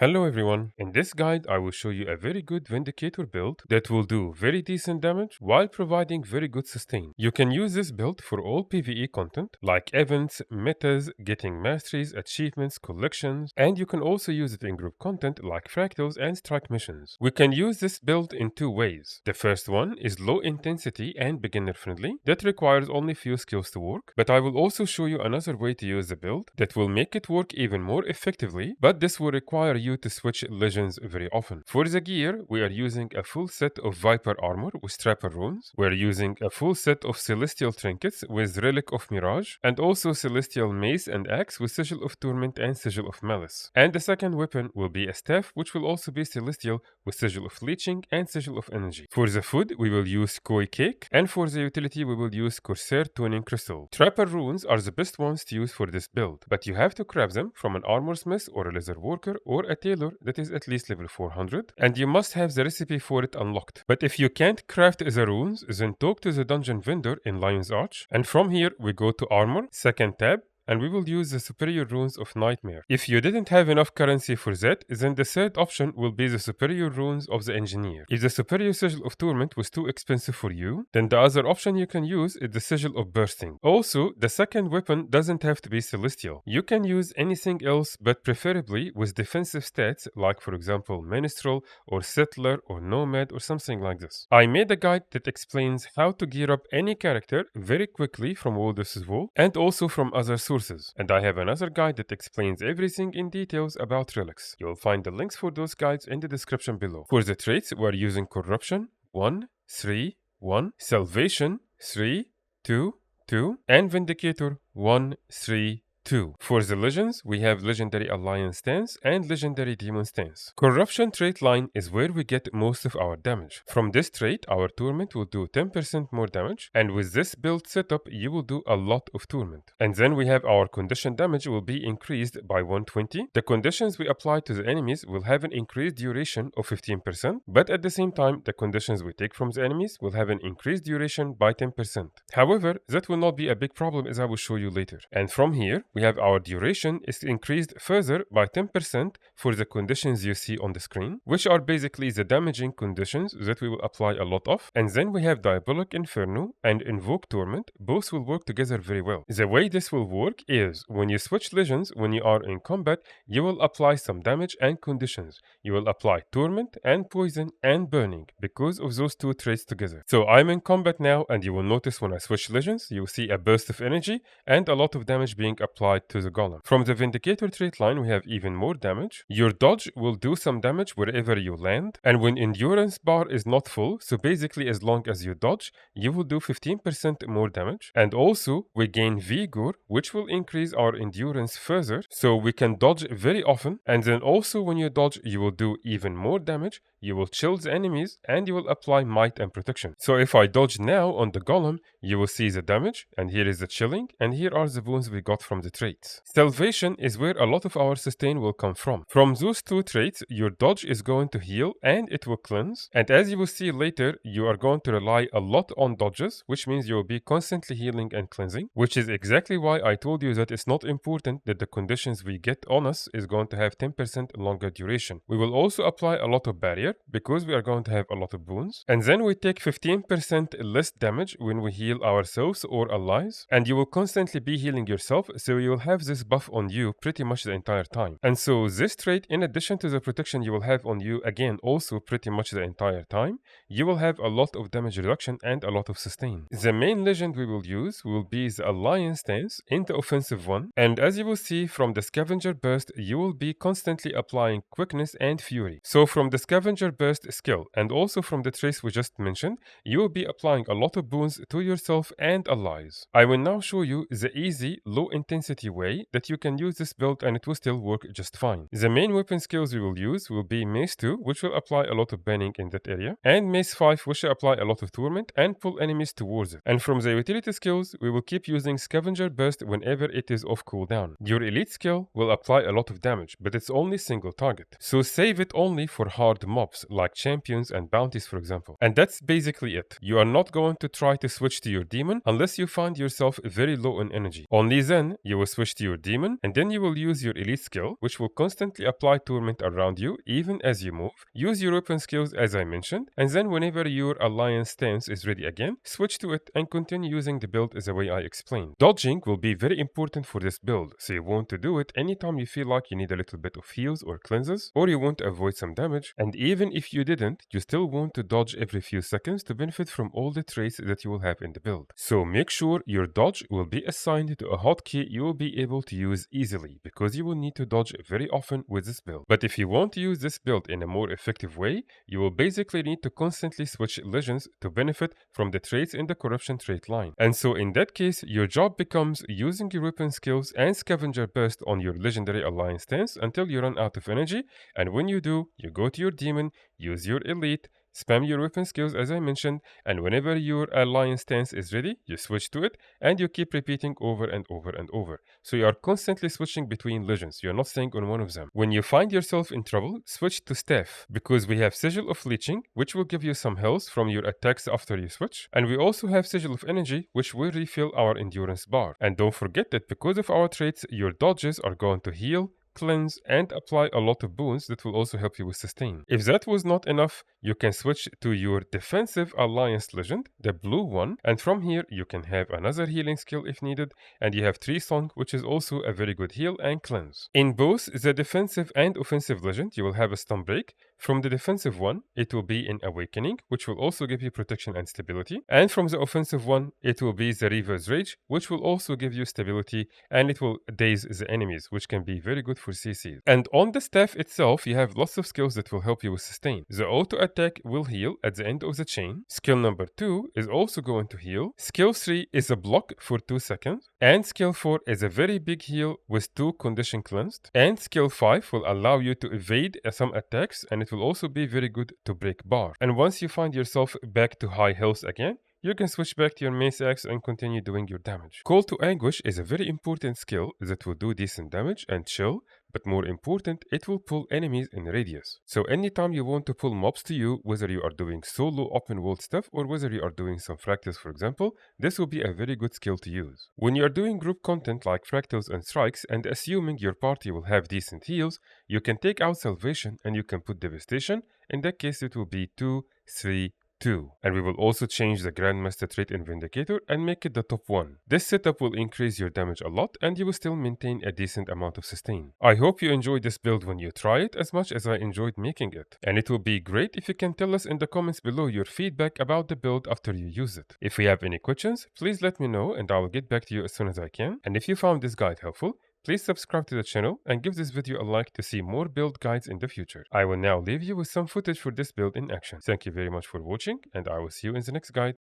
Hello everyone, in this guide I will show you a very good Vindicator build that will do very decent damage while providing very good sustain. You can use this build for all PvE content like events, metas, getting masteries, achievements, collections, and you can also use it in group content like fractals and strike missions. We can use this build in two ways. The first one is low intensity and beginner friendly that requires only few skills to work, but I will also show you another way to use the build that will make it work even more effectively, but this will require you to switch legends very often. For the gear, we are using a full set of Viper armor with Trapper runes. We are using a full set of Celestial trinkets with Relic of Mirage, and also Celestial mace and axe with Sigil of Torment and Sigil of Malice. And the second weapon will be a staff, which will also be Celestial with Sigil of Leeching and Sigil of Energy. For the food, we will use Koi Cake, and for the utility, we will use Corsair Tuning Crystal. Trapper runes are the best ones to use for this build, but you have to craft them from an armor smith or a leather worker or a tailor that is at least level 400, and you must have the recipe for it unlocked. But if you can't craft the runes, then talk to the dungeon vendor in Lion's Arch, and from here we go to armor, second tab, and we will use the superior runes of Nightmare. If you didn't have enough currency for that, then the third option will be the superior runes of the engineer. If the superior sigil of torment was too expensive for you, then the other option you can use is the sigil of bursting. Also, the second weapon doesn't have to be celestial. You can use anything else, but preferably with defensive stats like for example minstrel or settler or nomad or something like this. I made a guide that explains how to gear up any character very quickly from Waldus' Vault and also from other sources. And I have another guide that explains everything in details about relics. You'll find the links for those guides in the description below. For the traits, we're using Corruption 1, 3, 1, Salvation 3, 2, 2, and Vindicator 1, 3, 2. For the legends, we have Legendary Alliance stance and Legendary Demon stance. Corruption trait line is where we get most of our damage. From this trait, our Torment will do 10% more damage, and with this build setup, you will do a lot of Torment. And then we have our condition damage will be increased by 120. The conditions we apply to the enemies will have an increased duration of 15%, but at the same time, the conditions we take from the enemies will have an increased duration by 10%. However, that will not be a big problem as I will show you later. And from here, we have our duration is increased further by 10% for the conditions you see on the screen, which are basically the damaging conditions that we will apply a lot of. And then we have Diabolic Inferno and Invoke Torment. Both will work together very well. The way this will work is when you switch legends, when you are in combat, you will apply some damage and conditions. You will apply Torment and Poison and Burning because of those two traits together. So I'm in combat now, and you will notice when I switch legends, you will see a burst of energy and a lot of damage being applied to the golem. From the Vindicator trait line, we have even more damage. Your dodge will do some damage wherever you land, and when endurance bar is not full, so basically as long as you dodge, you will do 15% more damage. And also, we gain Vigor, which will increase our endurance further, so we can dodge very often. And then also when you dodge, you will do even more damage, you will chill the enemies, and you will apply might and protection. So if I dodge now on the golem, you will see the damage, and here is the chilling, and here are the wounds we got from the traits. Salvation is where a lot of our sustain will come from. From those two traits, your dodge is going to heal and it will cleanse. And as you will see later, you are going to rely a lot on dodges, which means you will be constantly healing and cleansing, which is exactly why I told you that it's not important that the conditions we get on us is going to have 10% longer duration. We will also apply a lot of barrier because we are going to have a lot of boons. And then we take 15% less damage when we heal ourselves or allies. And you will constantly be healing yourself, so you will have this buff on you pretty much the entire time. And so this trait, in addition to the protection you will have on you again also pretty much the entire time, you will have a lot of damage reduction and a lot of sustain. The main legend we will use will be the Alliance stance in the offensive one, and as you will see from the Scavenger Burst, you will be constantly applying quickness and fury. So from the Scavenger Burst skill and also from the trace we just mentioned, you will be applying a lot of boons to yourself and allies. I will now show you the easy, low intensity way that you can use this build and it will still work just fine. The main weapon skills we will use will be Mace 2, which will apply a lot of banning in that area, and Mace 5, which will apply a lot of torment and pull enemies towards it. And from the utility skills, we will keep using Scavenger Burst whenever it is off cooldown. Your elite skill will apply a lot of damage, but it's only single target. So save it only for hard mobs like champions and bounties for example. And that's basically it. You are not going to try to switch to your demon unless you find yourself very low in energy. Only then you will will switch to your demon, and then you will use your elite skill, which will constantly apply torment around you even as you move. Use your weapon skills as I mentioned, and then whenever your alliance stance is ready again, switch to it and continue using the build as the way I explained. Dodging will be very important for this build, so you want to do it anytime you feel like you need a little bit of heals or cleanses, or you want to avoid some damage, and even if you didn't, you still want to dodge every few seconds to benefit from all the traits that you will have in the build. So make sure your dodge will be assigned to a hotkey you will be able to use easily, because you will need to dodge very often with this build. But if you want to use this build in a more effective way, you will basically need to constantly switch legends to benefit from the traits in the corruption trait line. And so in that case, your job becomes using your weapon skills and scavenger burst on your legendary alliance stance until you run out of energy, and when you do, you go to your demon, use your elite, spam your weapon skills as I mentioned, and whenever your alliance stance is ready, you switch to it, and you keep repeating over and over and over. So you are constantly switching between legends, you're not staying on one of them. When you find yourself in trouble, switch to staff, because we have Sigil of Leeching, which will give you some health from your attacks after you switch, and we also have Sigil of Energy, which will refill our endurance bar. And don't forget that because of our traits, your dodges are going to heal, cleanse, and apply a lot of boons that will also help you with sustain. If that was not enough, you can switch to your defensive alliance legend, the blue one, and from here you can have another healing skill if needed, and you have Tree Song, which is also a very good heal and cleanse. In both the defensive and offensive legend, you will have a stun break. From the defensive one, it will be in Awakening, which will also give you protection and stability, and from the offensive one, it will be the Reaver's Rage, which will also give you stability, and it will daze the enemies, which can be very good for CCs. And on the staff itself, you have lots of skills that will help you with sustain. The auto attack will heal at the end of the chain. Skill number 2 is also going to heal. Skill 3 is a block for 2 seconds. And skill 4 is a very big heal with 2 condition cleansed. And skill 5 will allow you to evade some attacks, and it will also be very good to break bar. And once you find yourself back to high health again, you can switch back to your mace axe and continue doing your damage. Call to Anguish is a very important skill that will do decent damage and chill, but more important, it will pull enemies in radius. So anytime you want to pull mobs to you, whether you are doing solo open world stuff or whether you are doing some fractals for example, this will be a very good skill to use. When you are doing group content like fractals and strikes and assuming your party will have decent heals, you can take out salvation and you can put devastation. In that case it will be 2, 3, 2. And we will also change the Grandmaster trait in Vindicator and make it the top 1. This setup will increase your damage a lot and you will still maintain a decent amount of sustain. I hope you enjoyed this build when you try it as much as I enjoyed making it. And it will be great if you can tell us in the comments below your feedback about the build after you use it. If you have any questions, please let me know and I will get back to you as soon as I can. And if you found this guide helpful, please subscribe to the channel and give this video a like to see more build guides in the future. I will now leave you with some footage for this build in action. Thank you very much for watching and I will see you in the next guide.